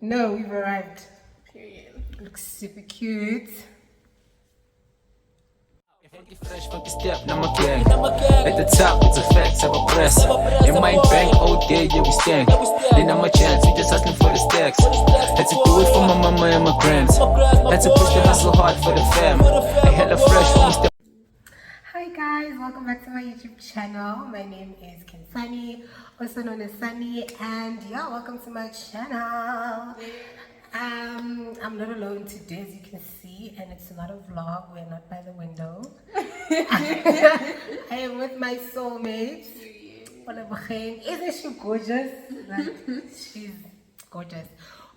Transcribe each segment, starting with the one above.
No, we've arrived. Period. Looks super cute. Funky fresh, funky step, now my gang. At the top, it's a flex, have a press. In my bank, oh yeah, yeah, we stank. Then I'm a chance, we just hustling for the stacks. Had to do it for my mama and my grands. Had to push the hustle hard for the fam. I hella fresh when we step. Hi guys, welcome back to my YouTube channel. My name is Nkhensani, also known as Sunny, and yeah, welcome to my channel. I'm not alone today, as you can see, and it's not a vlog. We're not by the window. I am with my soulmate. Isn't she gorgeous? She's gorgeous.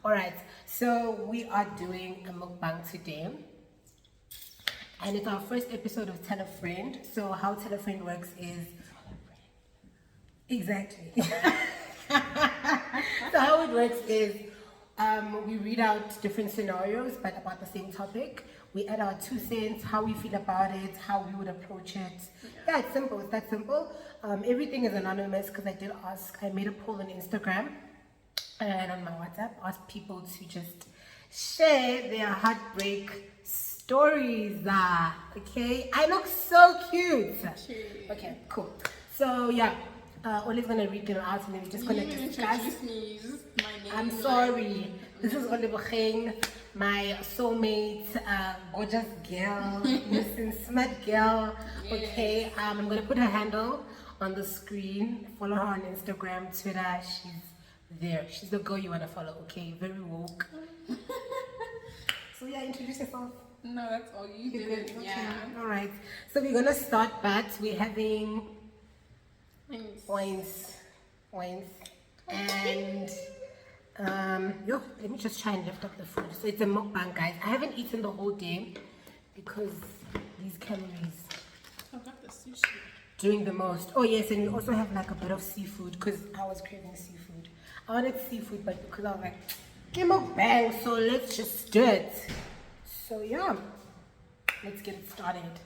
Alright, so we are doing a mukbang today. And it's our first episode of Tell a Friend. So how Tell a Friend works is... Exactly. So how it works is we read out different scenarios but about the same topic. We add our 2 cents, how we feel about it, how we would approach it. Yeah, it's simple. It's that simple. Everything is anonymous because I did ask. I made a poll on Instagram and on my WhatsApp. Asked people to just share their heartbreak stories. Okay, I look so cute. Okay, cool. So yeah, Olive's gonna read them out and then we're just gonna discuss. I'm sorry. This is Olive, my soulmate, gorgeous girl, innocent, smart girl. Okay, I'm gonna put her handle on the screen. Follow her on Instagram, Twitter. She's there. She's the girl you wanna follow. Okay, very woke. So yeah, introduce yourself. No, that's all you did. Okay. Yeah. All right. So we're gonna start, but we're having wines, and let me just try and lift up the food. So it's a mukbang, guys. I haven't eaten the whole day because these calories I got the sushi. doing the most. Oh yes, and we also have like a bit of seafood because I was craving seafood. I wanted seafood, but because I was like, give mukbang, so let's just do it. So yeah, let's get it started.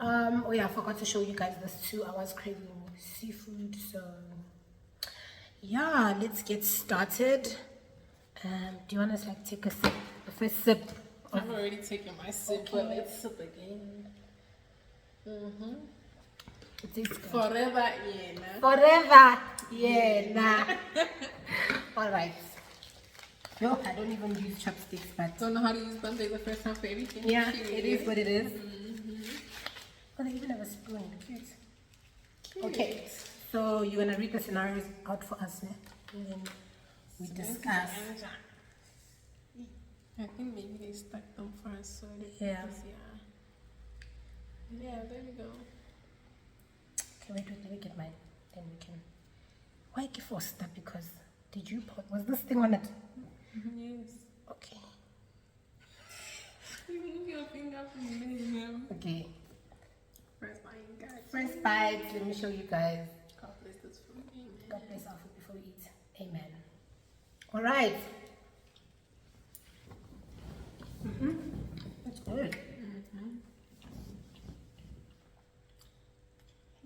Oh yeah, I forgot to show you guys this too. I was craving seafood, so yeah, let's get started. Do you want to like take a sip, the first sip? I've already taken my sip, but let's sip again. It tastes good. Forever, yeah. Forever, yeah, nah. All right. No, I don't even use chopsticks, but Don't know how to use them. They're the first time for everything. yeah, it is what it is. Oh, they even have a spoon. Cute. Okay, so you're gonna read the scenarios out for us, ne? And then we discuss. I think maybe they stuck them first, so Yeah. Yeah, there we go. Okay, wait, let me get mine. Then we can. Why give us that? Because did you put? Was this thing on it? Yes. Okay. You move your finger from me. Okay. First bite, guys. First bite. Let me show you guys. God bless this food. Amen. God bless our food before we eat. Amen. All right. That's good.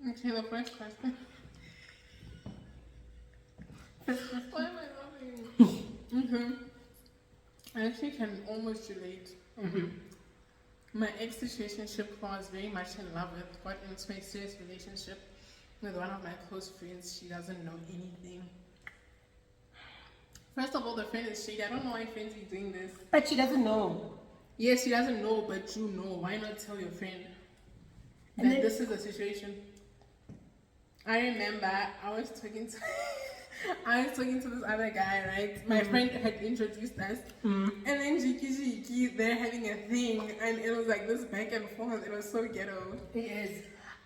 Okay, the first question. Why am I laughing? I actually can almost relate. My ex-situationship was very much in love with, got into a serious relationship with one of my close friends. She doesn't know anything. First of all, the friend is shady. I don't know why friends be doing this. But she doesn't know. Yes, she doesn't know, but you know. Why not tell your friend And that then- this is the situation? I remember I was talking to this other guy, right? My friend had introduced us, and then Jiki, they're having a thing, and it was like this back and forth. It was so ghetto. It is.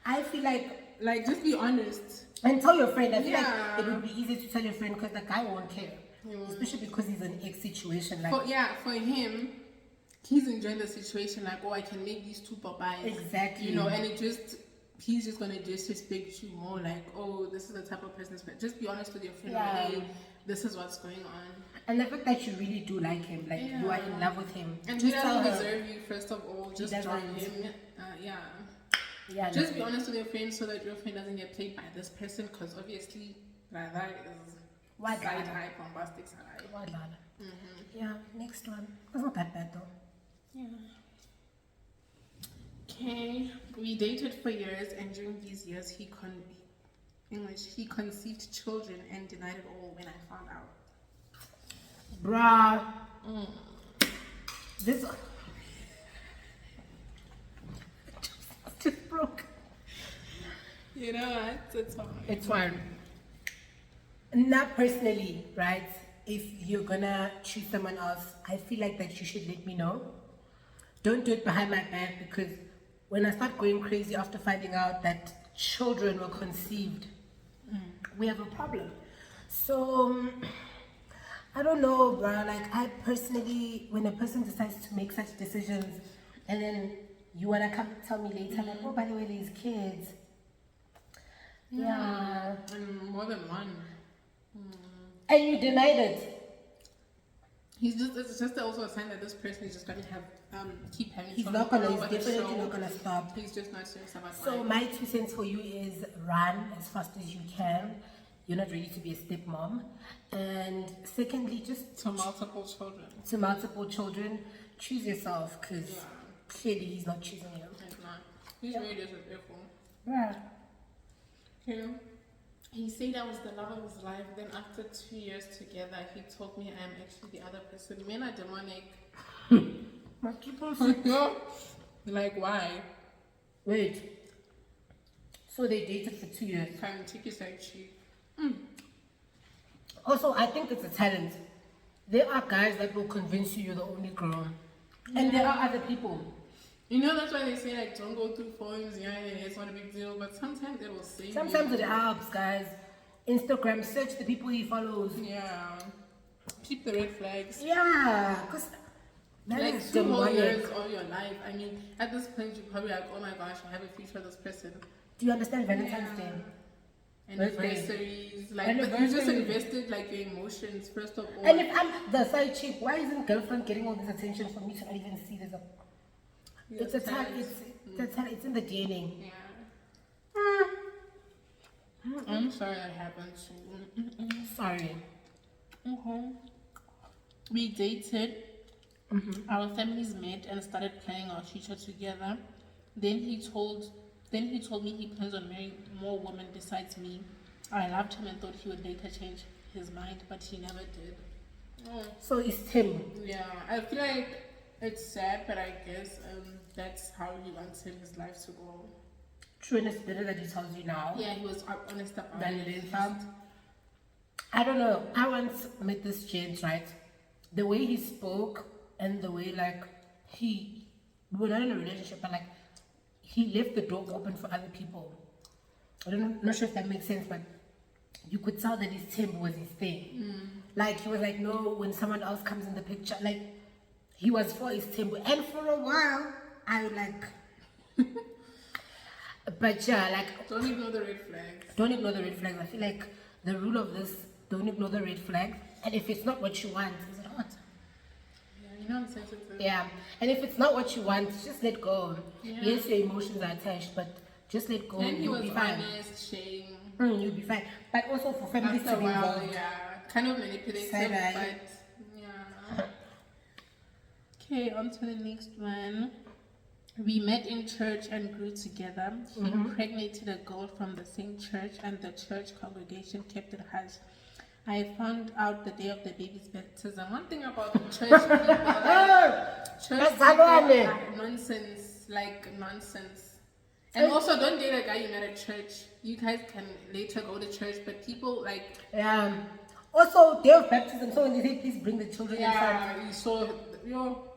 I feel like just be honest. and tell your friend. I feel Yeah. like it would be easy to tell your friend because the guy won't care, especially because he's in ex situation. Like For him, he's enjoying the situation. Like, oh, I can make these two papayas. Exactly. You know, and he's just gonna disrespect you more. Like, oh, this is the type of person. Just be honest with your friend. Yeah. Hey, this is what's going on. and the fact that you really do like him, like you are in love with him, And just he tell doesn't her. deserve you, first of all. Just doesn't. drop him. Yeah. Yeah, Just no. be honest with your friend so that your friend doesn't get played by this person, because obviously, like, that is What side lie? eye, bombastic side eye. What lie? Yeah, next one. It's not that bad though. Yeah. Okay, we dated for years, and during these years, he conceived children and denied it all when I found out. Bruh. This just broke. You know what? It's fine. It's fine. Not personally, right? If you're gonna choose someone else, I feel like that you should let me know. Don't do it behind my back, because when I start going crazy after finding out that children were conceived, we have a problem. So I don't know, bruh. Like, I personally, when a person decides to make such decisions and then you wanna come tell me later, like, oh, by the way, these kids. Yeah. And more than one. And you denied it. It's just also a sign that this person is just gonna have keep having. He's children not gonna, all he's over the definitely show. not gonna stop. He's just not doing some advice. So my 2 cents for you is run as fast as you can. You're not ready to be a stepmom. And secondly, just to multiple children. to multiple children, choose yourself, because Yeah. clearly he's not choosing you. He's not. He's really disrespectful. Yeah. You know? He said I was the love of his life. Then after 2 years together, he told me I am actually the other person. Men are demonic. Like, why? Wait. So they dated for 2 years. Kind of take his side cheek. Also, I think it's a talent. There are guys that will convince you you're the only girl. And there are other people. You know, that's why they say, like, don't go through phones. Yeah, it's not a big deal. But sometimes it will save Sometimes you. it helps, guys. Instagram, search the people he follows. Yeah. Keep the red flags. Yeah, because that Like is 2 whole demonic. years of your life. I mean, at this point, you're probably like, oh my gosh, I have a future with this person. Do you understand Valentine's Day? Anniversaries. Like, but you just Anniversary. invested, like, your emotions, first of all. And if I'm the side chick, why isn't girlfriend getting all this attention for me to not even see this? It's a talent. It's in the DNA. Yeah. I'm sorry that happened to you. Sorry. We dated. Our families met and started planning our future together. Then he told me he plans on marrying more women besides me. I loved him and thought he would later change his mind, but he never did. So it's him. Yeah, I feel like it's sad, but I guess that's how he wants his life to go. True, and it's better that he tells you now Yeah, he was honest about than it. it is. I don't know. I once met this gent, right? The way he spoke and the way, like, we were not in a relationship, but, like, he left the door open for other people. I'm not sure if that makes sense, but you could tell that his temper was his thing. Like, he was like, no, when someone else comes in the picture, like, he was for his temper. And for a while, I like, but yeah, like, Don't ignore the red flags. don't ignore the red flags. I feel like the rule of this, don't ignore the red flags. And if it's not what you want, is it hot? Yeah, you know I'm sensitive. Yeah. And if it's not what you want, just let go. Yeah. Yes, your emotions are attached, but just let go. And he You'll was be fine. honest, shame. You'll be fine. But also for families After to a be while, involved. yeah, kind of manipulative, Side-eye. but yeah. Okay, on to the next one. We met in church and grew together. He impregnated a girl from the same church, and the church congregation kept it hush. I found out the day of the baby's baptism. One thing about the church people, church people are nonsense, like nonsense. And also, don't date a guy you met at church. You guys can later go to church, but people like. Yeah. Also, day of baptism, so when they say please bring the children inside, Yeah, you saw yo.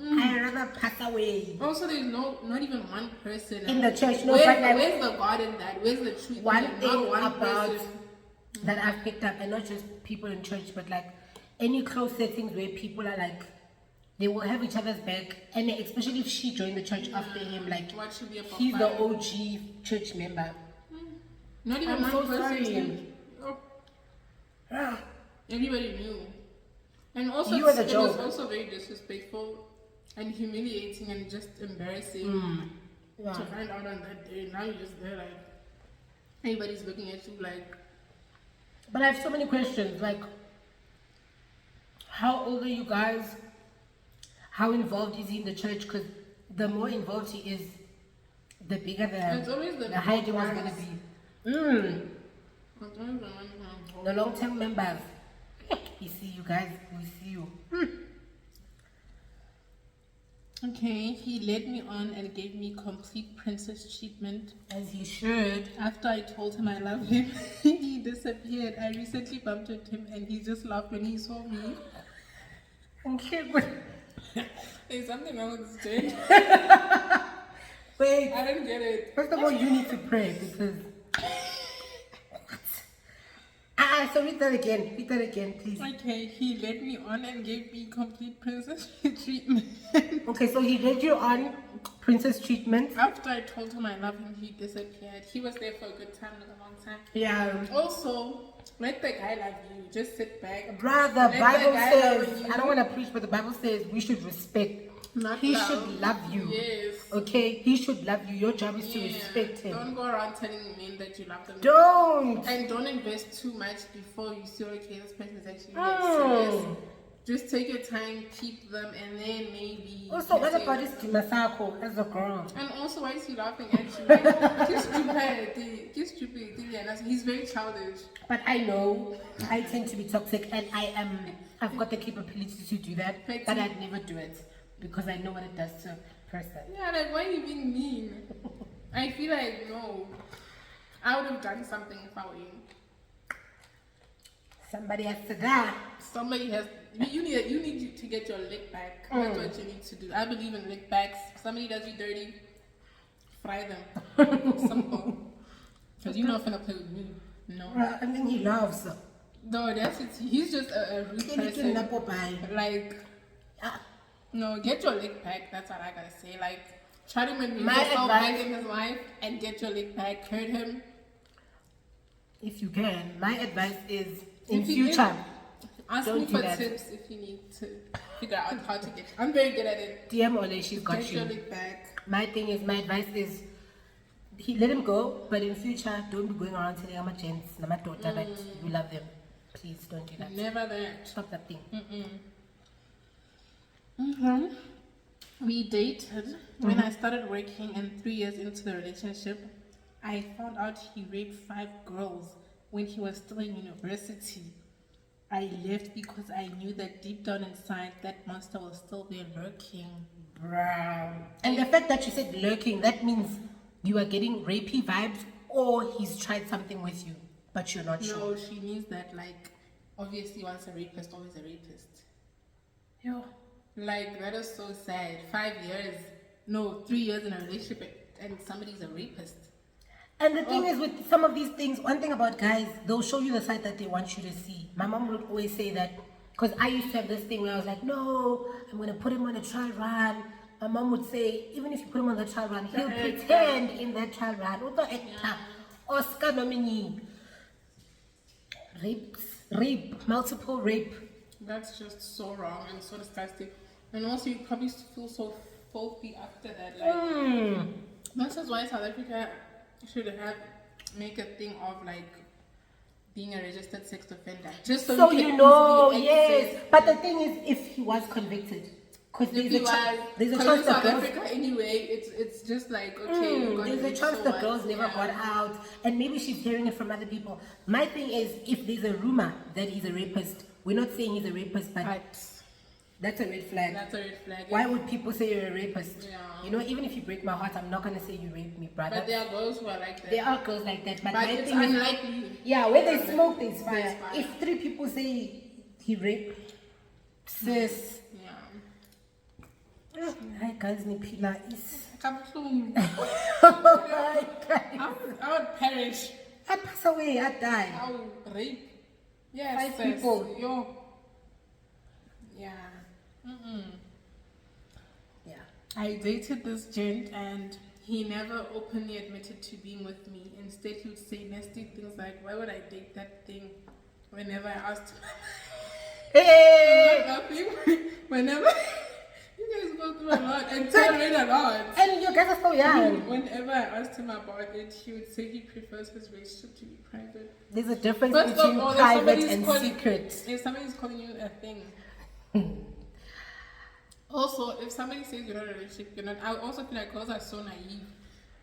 I'd rather pass away. Also, there's not even one person In the church, no, Where's, but like- where's the God in that? Where's the truth? One in that? thing Not one about person. that I've picked up, and not just people in church, but like any close settings where people are like, they will have each other's back, and especially if she joined the church after him, like What should be a he's the profile? OG church member. Not even I'm one so person. sorry. Oh, Ah, everybody knew. And also, You were the it was joke. also very disrespectful and humiliating and just embarrassing yeah. to find out on that day. Now you're just there like everybody's looking at you like But I have so many questions. Like, how old are you guys? How involved is he in the church? Because the more involved he is, the bigger It's always the hiding was going to be. Mm. It's always the one who- The long-term members. We see you guys. We see you. Okay, he led me on and gave me complete princess treatment. As he should. After I told him I love him, he disappeared. I recently bumped into him and he just laughed when he saw me. Okay, but There's something wrong with this dude. wait. I don't get it. First of all, you need to pray because. So read that again. Read that again, please. Okay, he led me on and gave me complete princess treatment. Okay, so he led you on princess treatment. After I told him I love him, he disappeared. He was there for a good time, not a long time. Yeah. Also, let the guy love you. Just sit back. Brother, Let the Bible guy says, love you. I don't want to preach, but the Bible says we should respect. Not He love. should love you. Yes. Okay? He should love you. Your job is to Yeah. respect him. Don't go around telling men that you love them. Don't. And don't invest too much before you see, okay, this person is actually Oh. serious. Just take your time, keep them, and then maybe. Also, what you about say- this Dimasako as a girl? And also, why is he laughing at you? Like, just stupid. Yeah, he's very childish. But I know I tend to be toxic and I've got the capability to do that, Petty. but I'd never do it because I know what it does to a person. Yeah, like, why are you being mean? I feel like, no. I would have done something if I were you. Somebody has to die. Somebody has. You need to get your lick back. That's what you need to do. I believe in lick backs. Somebody does you dirty, fry them. Simple. Because you're not gonna play with me. No. I mean, he loves. No, that's it. He's just a rude person. Like, no, get your lick back. That's what I gotta say. Like, try to maneuver My yourself advice- back in his life and get your lick back. Hurt him. If you can, my advice is in If you future, Ask Don't me do for that. tips if you need to figure out how to get. I'm very good at it. DM Ole, she's got Get your you. lick back. My thing is, my advice is, let him go, but in future, don't be going around telling my gents, my daughter that you love them. Please don't do that. Never that. Stop that thing. We dated when I started working, and 3 years into the relationship, I found out he raped 5 girls when he was still in university. I left because I knew that deep down inside, that monster was still there lurking. Brown. And the fact that you said lurking, that means you are getting rapey vibes or he's tried something with you, but you're not sure. No, she means that, like, obviously once a rapist, always a rapist. Yo. Like, that is so sad. 5 years, no, 3 years in a relationship and somebody's a rapist. And the thing is with some of these things, one thing about guys, they'll show you the side that they want you to see. My mom would always say that, because I used to have this thing where I was like, no, I'm going to put him on a trial run. My mom would say, even if you put him on the trial run, he'll pretend in that trial run. Oscar nominee. Rape, multiple rape. That's just so wrong and so disgusting. And also, you probably feel so filthy after that. Like, this is why South Africa should make a thing of, like, being a registered sex offender. Just so You can know, easily yes. access. But the thing is, if he was convicted, because If you are, there's a because chance in the South girls, Africa anyway, it's just like, okay, you got there's a it, chance so the what? girls never Yeah. got out, and maybe she's hearing it from other people. My thing is, if there's a rumor that he's a rapist, we're not saying he's a rapist, but that's a red flag. That's a red flag. Why would people say you're a rapist? Yeah. You know, even if you break my heart, I'm not gonna say you raped me, brother. But there are girls who are like that. There are girls like that, but, But my it's thing is, unlikely. yeah, where they smoke, they It's fire. fire. If 3 people say he raped, sis, Yeah. hi guys, Nipila is. Kabuhlungu. Hi guys. I would perish. I pass away, I die. I would rape. Yes, 5 sis. people. Yo. Yeah. Yeah. I dated this gent and he never openly admitted to being with me. Instead, he would say nasty things like, why would I date that thing? Whenever I asked him. Hey! I'm not laughing. Whenever. You guys go through a lot and tolerate a lot. And you guys are so young. Whenever I asked him about it, he would say he prefers his relationship to be private. There's a difference First of between all, private and secret. If somebody's calling you a thing. Also, if somebody says you're not in a relationship, you're not. I also feel like girls are so naive.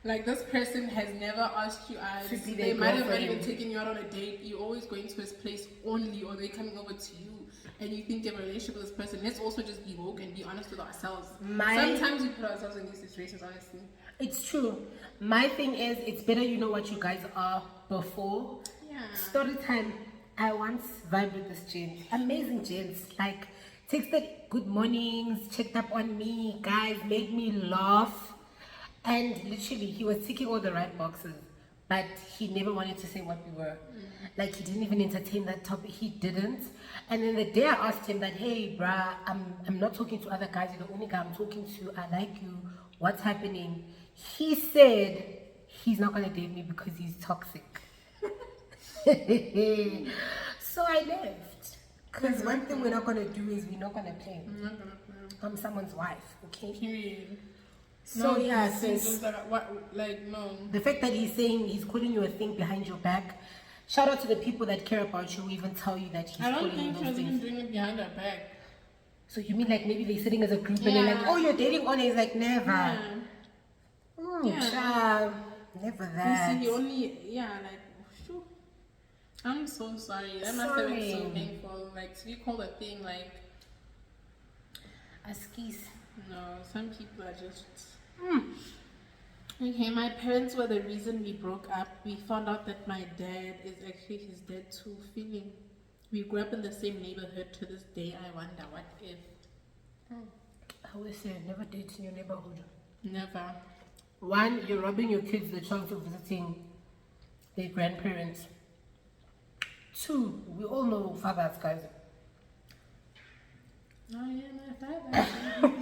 Like, this person has never asked you out. To be They their might have not girlfriend. even taken you out on a date. You're always going to his place only, or they're coming over to you, and you think you have a relationship with this person. Let's also just be woke and be honest with ourselves. Sometimes we put ourselves in these situations, honestly. It's true. My thing is, it's better you know what you guys are before. Yeah. Story time. I once vibed with this gent. Amazing gents. Like, texted good mornings, checked up on me, guys, made me laugh. And literally, he was ticking all the right boxes. But he never wanted to say what we were. Like, he didn't even entertain that topic. He didn't. And then the day I asked him that, hey, bruh, I'm not talking to other guys. You're the only guy I'm talking to. I like you. What's happening? He said he's not going to date me because he's toxic. So I left. Because one thing we're not going to do is we're not going to play. I'm not gonna play. I'm someone's wife, okay? Period. So yeah, it's sis, just like, no. the fact that he's saying he's calling you a thing behind your back, shout out to the people that care about you who even tell you that he's I don't calling you think she those was even things. doing it behind her back. So you mean like maybe they're sitting as a group and they're like, Yeah. oh, you're dating on? He's like, never. Yeah. Yeah. Child, never You that. see, he only, like, shoo. I'm so sorry. That must have been so Sorry. painful. Like, to be called a thing, like, Askies. no, some people are just. Okay, my parents were the reason we broke up. We found out that my dad is actually his dad too. Feeling we grew up in the same neighborhood. To this day, I wonder what if. I always say, never date in your neighborhood. Never. One, you're robbing your kids the chance of visiting their grandparents. Two, we all know fathers, guys. Oh yeah, my father.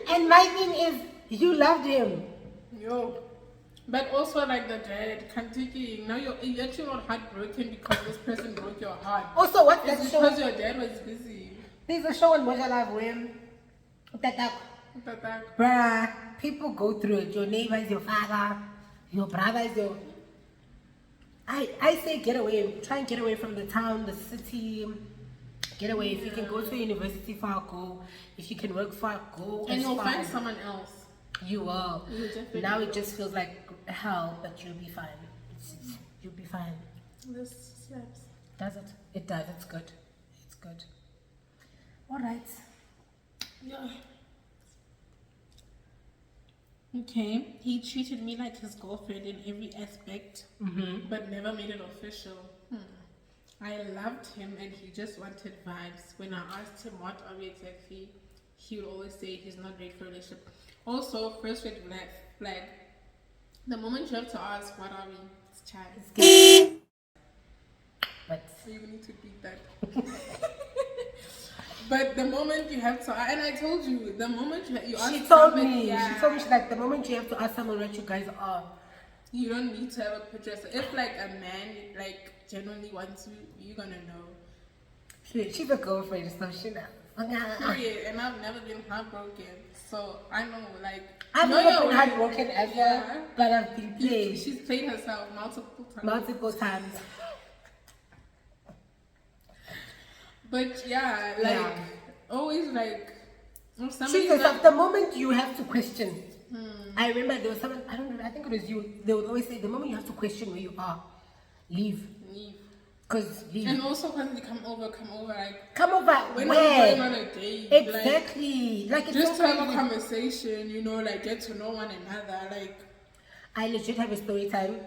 And my thing is, you loved him. Yo. But also like the dad, Kantiki, now you're actually not heartbroken because this person broke your heart. Also, what's It's that show? because your dad was busy. There's a show on Moja Love where, bruh, people go through it. Your neighbor is your father, your brother is your... I say get away. Try and get away from the town, the city. Get away. If you can go to university far, go. If you can work far, go. And as you'll far find as someone else. You will. You definitely Now will. it just feels like hell, but you'll be fine. You'll be fine. This slaps. Does it? It does. It's good. It's good. All right. Yeah. Okay, he treated me like his girlfriend in every aspect, but never made it official. I loved him and he just wanted vibes. When I asked him what are we exactly, he would always say he's not ready for a relationship. Also, first red flag. The moment you have to ask what are we, it's child. But So you need to beat that. But the moment you have to, and I told you, the moment you ask she told somebody, me. yeah, She told me she's like the moment you have to ask someone what you guys are. you don't need to have a picture. So if like a man like genuinely wants you, you're gonna know. She's a girlfriend, so she knows. Period. And I've never been heartbroken, so I know like. I've know never your been way. heartbroken ever, Yeah. but I've been played She's played herself multiple times. multiple times. But yeah, like Yeah. always like. If She somebody's says not- the moment you have to question. I remember there was someone, I don't know, I think it was you. They would always say the moment you have to question where you are, leave. leave. Because leave. And also when they come over, like Come over. when where? we're going on a date, Exactly. Like it's just so to have a crazy. conversation, you know, like get to know one another, like. I legit have a story time.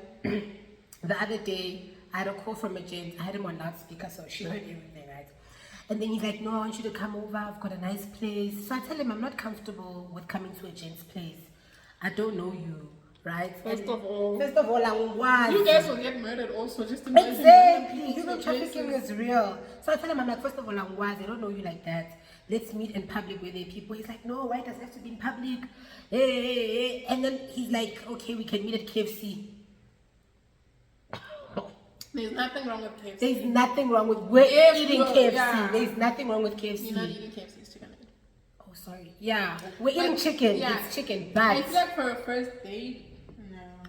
The other day, I had a call from a gent. I had him on loudspeaker, so she heard everything, right? And then he's like, no, I want you to come over. I've got a nice place. So I tell him I'm not comfortable with coming to a gent's place. I don't know you, right? First of all, I'm one. you guys will get murdered also, just imagine. Exactly. Human Places. trafficking is real. So I tell him, I'm like, first of all, I'm wise. I don't know you like that. Let's meet in public where there are people. He's like, no, why does it have to be in public? Hey. And then he's like, okay, we can meet at KFC. There's nothing wrong with KFC. There's nothing wrong with we're If eating you- KFC. yeah. There's nothing wrong with KFC. You're not eating KFC's chicken. Oh, sorry. Yeah, we're eating chicken. yeah. It's chicken, I but feel like for a first date,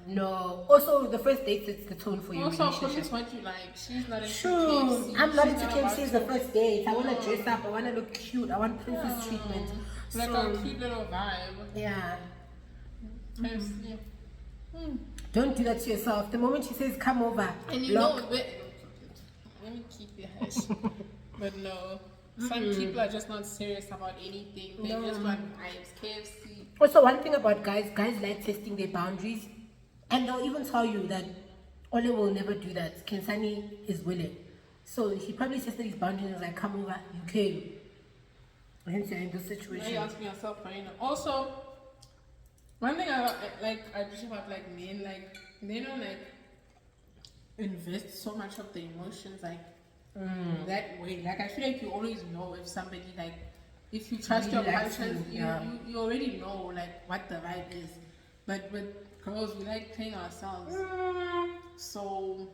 no. no. Also, the first date sets the tone for your Also, of course, relationship. it's what you like. She's not into True. KFC. I'm not She's into about KFC as the first date. I want to dress up. I want to look cute. I want princess treatment. Like So, a cute little vibe. yeah. KFC. Don't do that to yourself. The moment she says, come over, And you block. know, let me keep your hush. But no, some people are just not serious about anything. They just want vibes. KFC. Also, one thing about guys like testing their boundaries. And they'll even tell you that Ole will never do that. Nkhensani is willing. So he probably tested his boundaries and was like, come over, you came. Hence you're in this Now situation. you ask me yourself, you know. Also, one thing I appreciate about like men, like they don't like invest so much of the emotions like that way. Like I feel like you always know if somebody like if you trust your Really likes partners, you, yeah. you already know like what the vibe is. But with girls, we like playing ourselves. So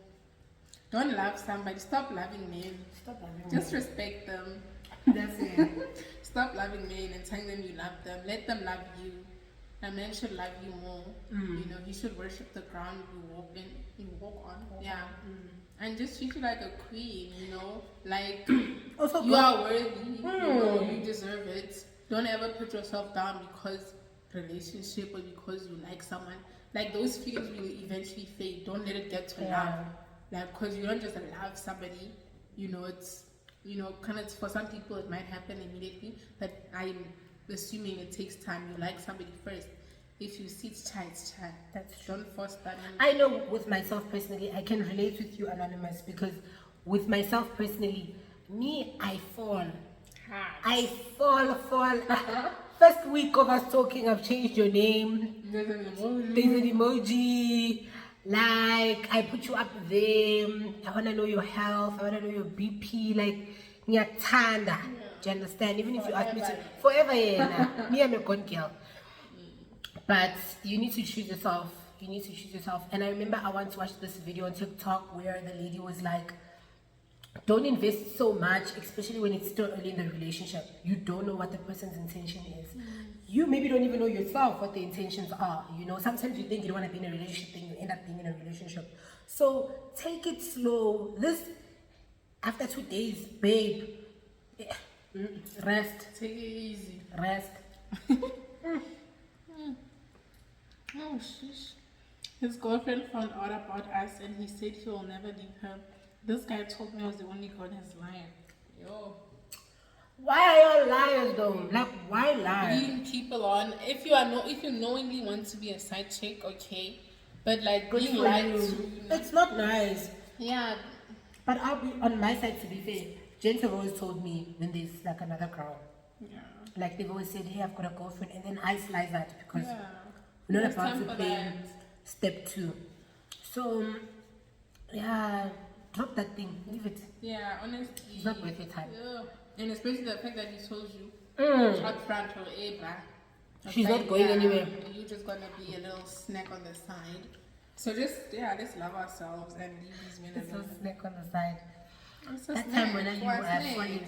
don't love somebody. Stop loving men. Stop loving Just respect them. That's it. Stop loving men and telling them you love them. Let them love you. A man should love you more. You know, he should worship the ground you walk on. Yeah. And just treat you like a queen, you know? Like Also, you are worthy. You know, you deserve it. Don't ever put yourself down because relationship or because you like someone. Like those feelings will eventually fade. Don't let it get to love. Like, because you don't just love somebody, you know, it's, you know, kind of for some people it might happen immediately, but I'm assuming it takes time. You like somebody first. If you see it's child, That's true. don't force that. I know with myself personally, I can relate with you, Anonymous, because with myself personally, me, I fall. I fall. First week of us talking, I've changed your name. There's an emoji. There's an emoji. Like, I put you up there. I want to know your health. I want to know your BP. Like, ngiyakuthanda. Do you understand? Even if you ask me to. Forever, yeah. Me, I'm a good girl. But you need to choose yourself. You need to choose yourself. And I remember I once watched this video on TikTok where the lady was like, don't invest so much, especially when it's still early in the relationship. You don't know what the person's intention is. You maybe don't even know yourself what the intentions are. You know, sometimes you think you don't want to be in a relationship, then you end up being in a relationship. So take it slow. This, after 2 days, babe, rest. Take it easy. Rest. Oh, sheesh. His girlfriend found out about us and he said he will never leave her. This guy told me I was the only girl in his life. Yo. Why are you liars though? Like, why lie? Leading people on. If you knowingly want to be a side chick, okay. But like Good being for lied you. to, you know. It's not nice. Yeah. But I'll be on my side, to be fair. Gents have always told me when there's like another girl. Yeah. Like they've always said, hey, I've got a girlfriend, and then I slice that because Yeah. we're not There's about time to for play that. step 2. So, yeah, drop that thing, leave it. Yeah, honestly. It's not worth your time. Yeah. And especially the fact that he told you up front or She's not going anywhere. You're just gonna be a little snack on the side. So let's love ourselves and leave these men It's a alone. snack on the side. It's a That snack. time when you For a were snack, funny.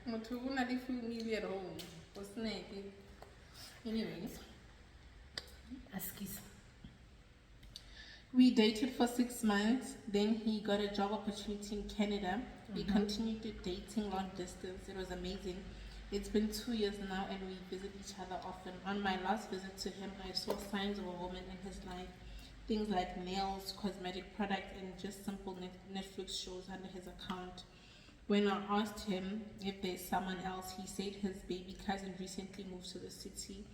Motho o na le family at home. For snack. Anyways. Askies. We dated for 6 months, then he got a job opportunity in Canada. We continued dating long distance. It was amazing. It's been 2 years now and we visit each other often. On my last visit to him, I saw signs of a woman in his life. Things like nails, cosmetic products, and just simple Netflix shows under his account. When I asked him if there's someone else, he said his baby cousin recently moved to the city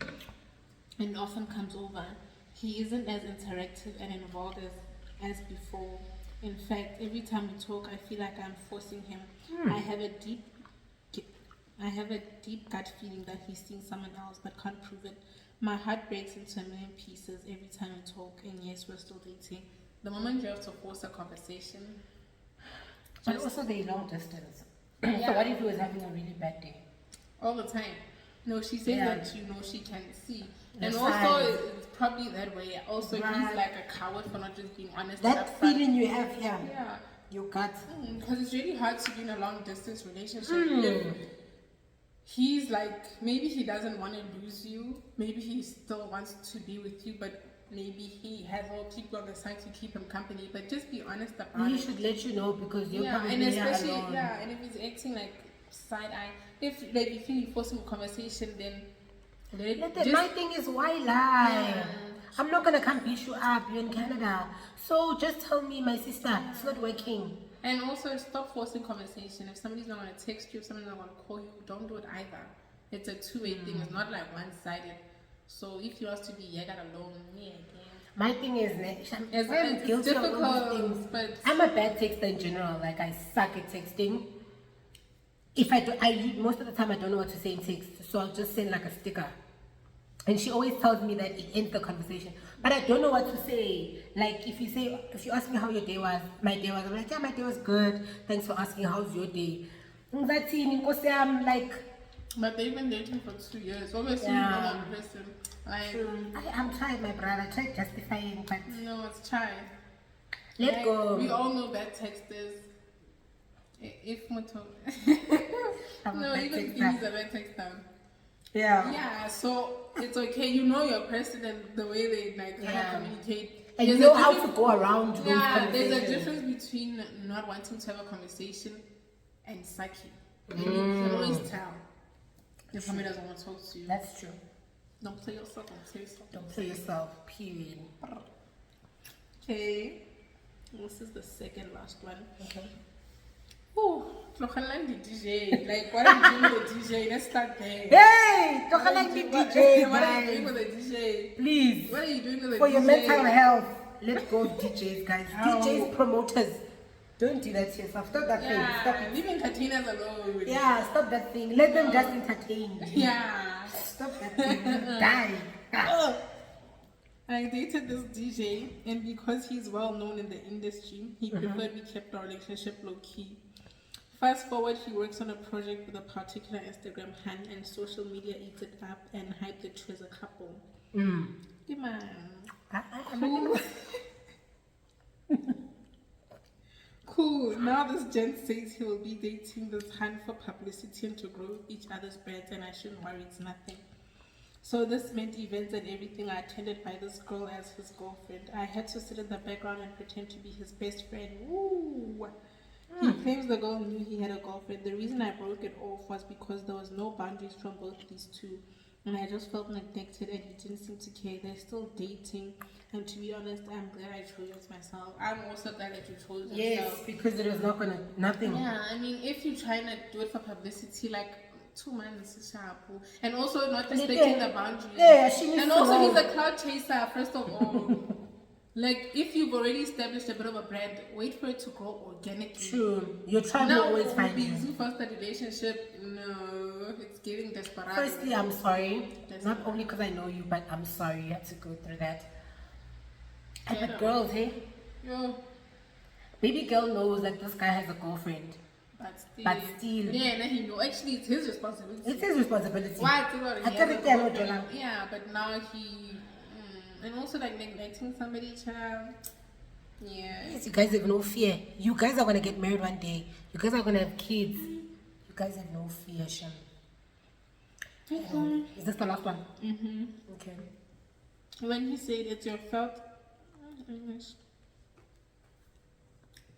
and often comes over. He isn't as interactive and involved as before. In fact, every time we talk, I feel like I'm forcing him. I have a deep gut feeling that he's seeing someone else, but can't prove it. My heart breaks into a million pieces every time we talk, and yes, we're still dating. The moment you have to force a conversation, But also they're long distance. Yeah. So what if he was having a really bad day? all the time. No, she says Yeah. that you know she can see, The and also signs. it's probably that way. Also, Right. he's like a coward for not just being honest. That upfront. feeling you have here, Yeah. your gut. Because it's really hard to be in a long distance relationship if he's like, maybe he doesn't want to lose you. Maybe he still wants to be with you, but maybe he has all people on the side to keep him company. But just be honest about He it. should let you know because you're Yeah, probably and especially alone. yeah, and if he's acting like side eye, if like if you force him a conversation, then My thing is, why lie? I'm not gonna come beat you up. You're in Canada, so just tell me, my sister, it's not working. and also stop forcing conversation. If somebody's not gonna text you, if somebody's not gonna call you, don't do it either. It's a two-way thing. It's not like one-sided. So if you ask to be got alone, me again. My thing is, It's guilty of all difficult, these things. but I'm a bad texter in general. Like, I suck at texting. If I do, most of the time I don't know what to say in text, so I'll just send like a sticker. And she always tells me that it ends the conversation, but I don't know what to say. Like, if you ask me how your day was, my day was, I'm like, yeah, my day was good. Thanks for asking. How's your day? I'm like, but they've been dating for 2 years. Obviously, Yeah. you know that person. Like, I'm trying, my brother. I tried justifying, but no, it's try. let Like, go. We all know bad texters. If Moto. I'm a No, bad even texter. if he's a bad texter. Yeah. Yeah, so it's okay. You know your person and the way they like kind Yeah. of communicate. And you There's know a how to difference- go around those Yeah, there's a conversations. difference between not wanting to have a conversation and sucking. And you can always tell if somebody doesn't want to talk to you. That's true. Don't play yourself. Don't play yourself. Don't play yourself, period. Okay. This is the second last one. Okay. Ooh, Tlogela the DJ. Like, what are you doing with the DJ? Let's start there. Hey, talk What like are the you- DJ, What are you doing guys. with the DJ? Please, What are you doing with the for DJ? your mental health, let go of DJs, guys. Ow. DJs, promoters, don't do that to yourself. Stop that thing. Stop Yeah, it. leave entertainers alone. Yeah, stop that thing. Let them just entertain you. Yeah. Stop that thing. Die. Oh. I dated this DJ, and because he's well known in the industry, he preferred we kept our relationship low key. Fast forward, he works on a project with a particular Instagram hand, and social media eats it up and hyped the two as a couple. Yeah, man. I'm Cool. Now this gent says he will be dating this hand for publicity and to grow each other's brands, and I shouldn't worry, it's nothing. So this meant events and everything are attended by this girl as his girlfriend. I had to sit in the background and pretend to be his best friend. Ooh. He claims the girl knew he had a girlfriend. The reason I broke it off was because there was no boundaries from both these two. And I just felt neglected and he didn't seem to care. They're still dating. And to be honest, I'm glad I chose it myself. I'm also glad that you chose yourself. Yes, because it was not gonna, nothing. Yeah, I mean, if you're trying to do it for publicity, like 2 months is sharp. And also not respecting the boundaries. Yeah, she needs and to also, know. he's a cloud chaser, first of all. Like, if you've already established a bit of a brand, wait for it to grow organically. True. Your tribe will Now, always find you. busy first the relationship, no, it's getting desperate. Firstly, I'm sorry. Not only because I know you, but I'm sorry you had to go through that. And the Yeah. girls, hey? Yo, Baby girl knows that this guy has a girlfriend. but still. Yeah, and then he know. Actually, it's his responsibility. It's his responsibility. Why? He I has tell a it there, no girlfriend. Jola. Yeah, but now he. And also, like, neglecting somebody, child. Yeah. Yes, you guys have no fear. You guys are gonna get married one day. You guys are gonna have kids. You guys have no fear, Shem. Is this the last one? Mm-hmm. Okay. When he said it's your fault.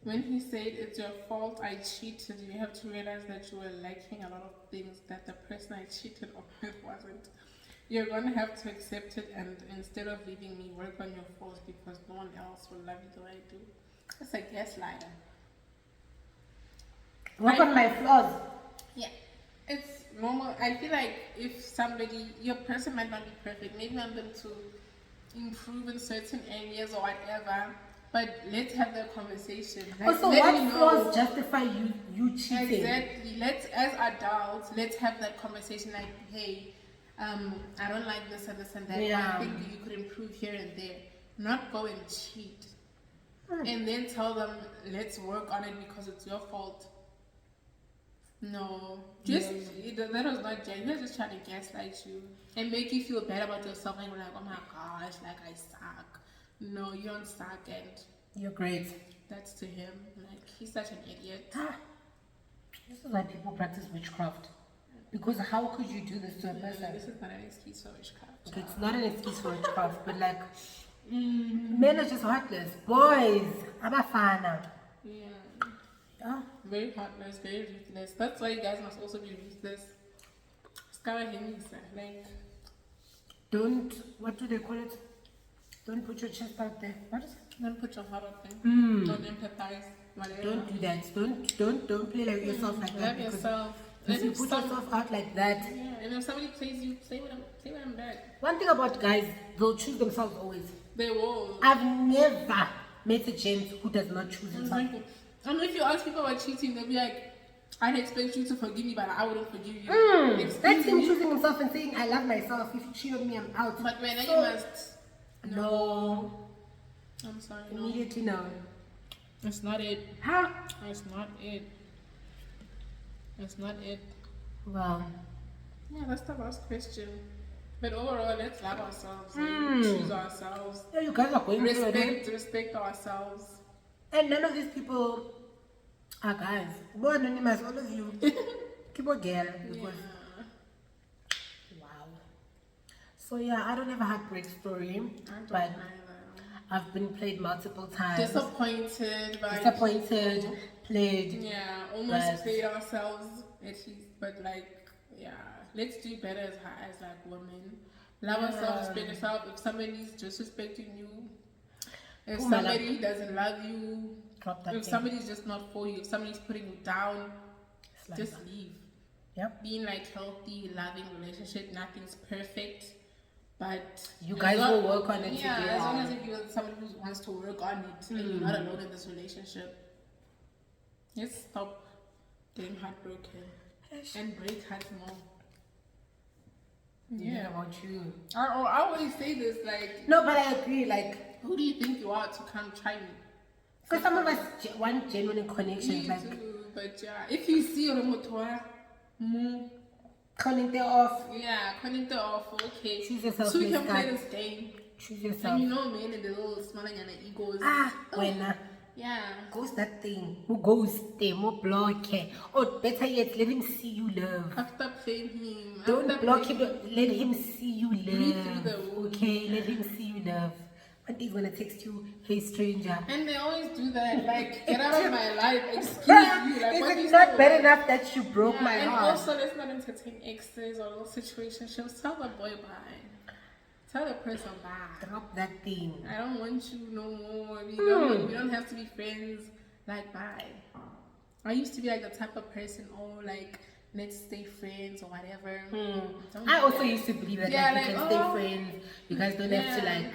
When he said it's your fault I cheated, you have to realize that you were lacking a lot of things that the person I cheated on with wasn't. You're gonna have to accept it, and instead of leaving me, work on your flaws because no one else will love you the way I do. That's a gaslighter. Work on my flaws. Yeah, it's normal. I feel like if somebody, your person might not be perfect, maybe you want them to improve in certain areas or whatever, but let's have that conversation. Also, Let what me know. flaws justify you cheating? Exactly. Let's, as adults, let's have that conversation. Like, hey, I don't like this and this and that. Yeah. I think you could improve here and there. Not go and cheat, and then tell them, let's work on it because it's your fault. No, just that was not Jen. He was just trying to gaslight you and make you feel bad about yourself. And you're like, oh my gosh, like I suck. No, you don't suck, and You're great. that's to him. Like, he's such an idiot. This is why people practice witchcraft. Because how could you do this to a person? This is not an excuse for witchcraft. Okay, it's not an excuse for witchcraft, but like, men are just heartless. Boys, abafana. Yeah. Yeah. Very heartless, very ruthless. That's why you guys must also be ruthless. Like, Don't, what do they call it? Don't put your chest out there. What is it? don't put your heart out there. Don't empathize. Whatever. Don't do that. Don't play like yourself like that. Love yourself. If you put yourself out like that. Yeah, and if somebody plays you, say what I'm bad. One thing about guys, they'll choose themselves always. They will. I've never met a gent who does not choose himself. Exactly. And if you ask people about cheating, they'll be like, I'd expect you to forgive me, but I wouldn't forgive you. Excuse That's him me? choosing himself and saying, I love myself. If you cheat on me, I'm out. But when So- you must. No. I'm sorry. No. Immediately no. It's not it. Huh? It's not it. It's not it. Well, Yeah, that's the last question. But overall, let's love ourselves. And choose ourselves. yeah, you guys are going through it. Respect ourselves. And none of these people are guys. Go anonymous, all of you. Keep a girl. Because, wow. So yeah, I don't have a heartbreak story. But I've been played multiple times. Disappointed, but Disappointed, played. yeah, almost But- played ourselves at least. But like, yeah, let's do better as like women. Love ourselves, respect yourself. If somebody's disrespecting you, if Oh, my somebody doesn't love you, Drop that if thing. somebody's just not for you, if somebody's putting you down, It's like just that. leave. Yep. Being like healthy, loving relationship, nothing's perfect. But You as guys long- will work on it Yeah, together. as long as if you're somebody who wants to work on it and you're not alone in this relationship. Let's stop getting heartbroken and break hearts more. Yeah, about you. I always say this, like, No, but I agree. Like, who do you think you are to come try me? because some of us want genuine connections. Me Like, too, but yeah, if you see Romotoa, calling them off. yeah, connect it off, okay. Choose yourself, So we Miss can play Kat. this game. Choose And yourself. you know, man, and the little smelling and the egos. Ah, Oh, when yeah. ghost that thing. Who ghost them? Who block it? Or better yet, let him see you love. After playing him, Don't after block him. playing- Let him see you Read through love. the wound. Okay, let him see you love. One day he's gonna text you, hey stranger. And they always do that, like, get out of my life, excuse Yeah, me. Like, what is you it not say? bad enough that you broke Yeah, my and heart? also, let's not entertain exes or little situationships. Tell the boy bye. Tell the person bye. Drop that thing. I don't want you no more. We don't have to be friends. Like, bye. I used to be like the type of person, oh, like, let's stay friends or whatever. Don't I do also that. used to believe that Yeah, like, you like, can oh, stay friends. You guys don't have to yeah. like,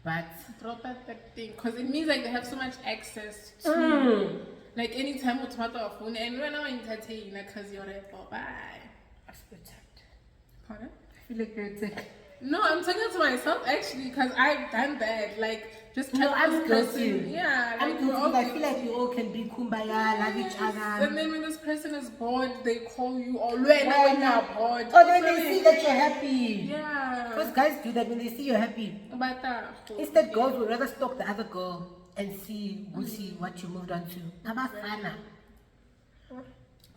but Drop that thing. Because it means like they have so much access to, like, anytime we talk on phone. And we're not entertaining because you're there for bye. I feel attacked. Pardon? I feel like you're attacked. No, I'm talking to myself actually because I've done that. Like, just No, kept I'm this guilty. person. Yeah, I'm like, guilty we're all because I feel like we all can be kumbaya, love each Yes. other. And then when this person is bored, they call you or when you're bored. Or when So they see that you're happy. Yeah. Because guys do that when they see you're happy. But Instead, girls would rather stalk the other girl and see what you moved on to. Abafana.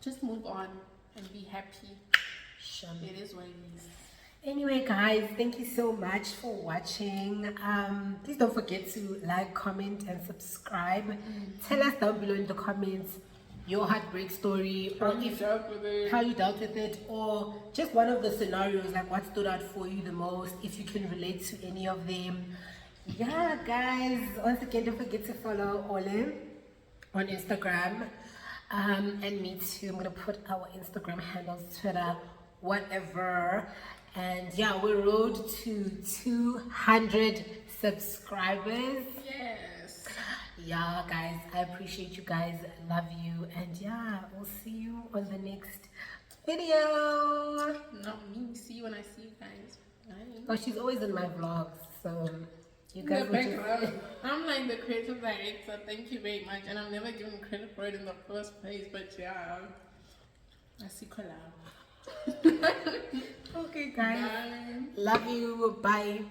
just move on and be happy. Shum. It is what it is. Anyway, guys, thank you so much for watching. Please don't forget to like, comment, and subscribe. Tell us down below in the comments your heartbreak story, or if how you dealt with it, or just one of the scenarios, like what stood out for you the most, if you can relate to any of them. Yeah, guys, once again, don't forget to follow Ole on Instagram, and me too. I'm gonna put our Instagram handles, Twitter, whatever. And yeah, we're road to 200 subscribers. Yes. Yeah, guys, I appreciate you guys. Love you. And yeah, we'll see you on the next video. Not me. See you when I see you guys. Bye. Oh, she's always in my vlogs, so you The guys will just... background. I'm like the creative director. Thank you very much. And I'm never given credit for it in the first place. But yeah, I see collab. Okay, guys. Bye. Love you. Bye.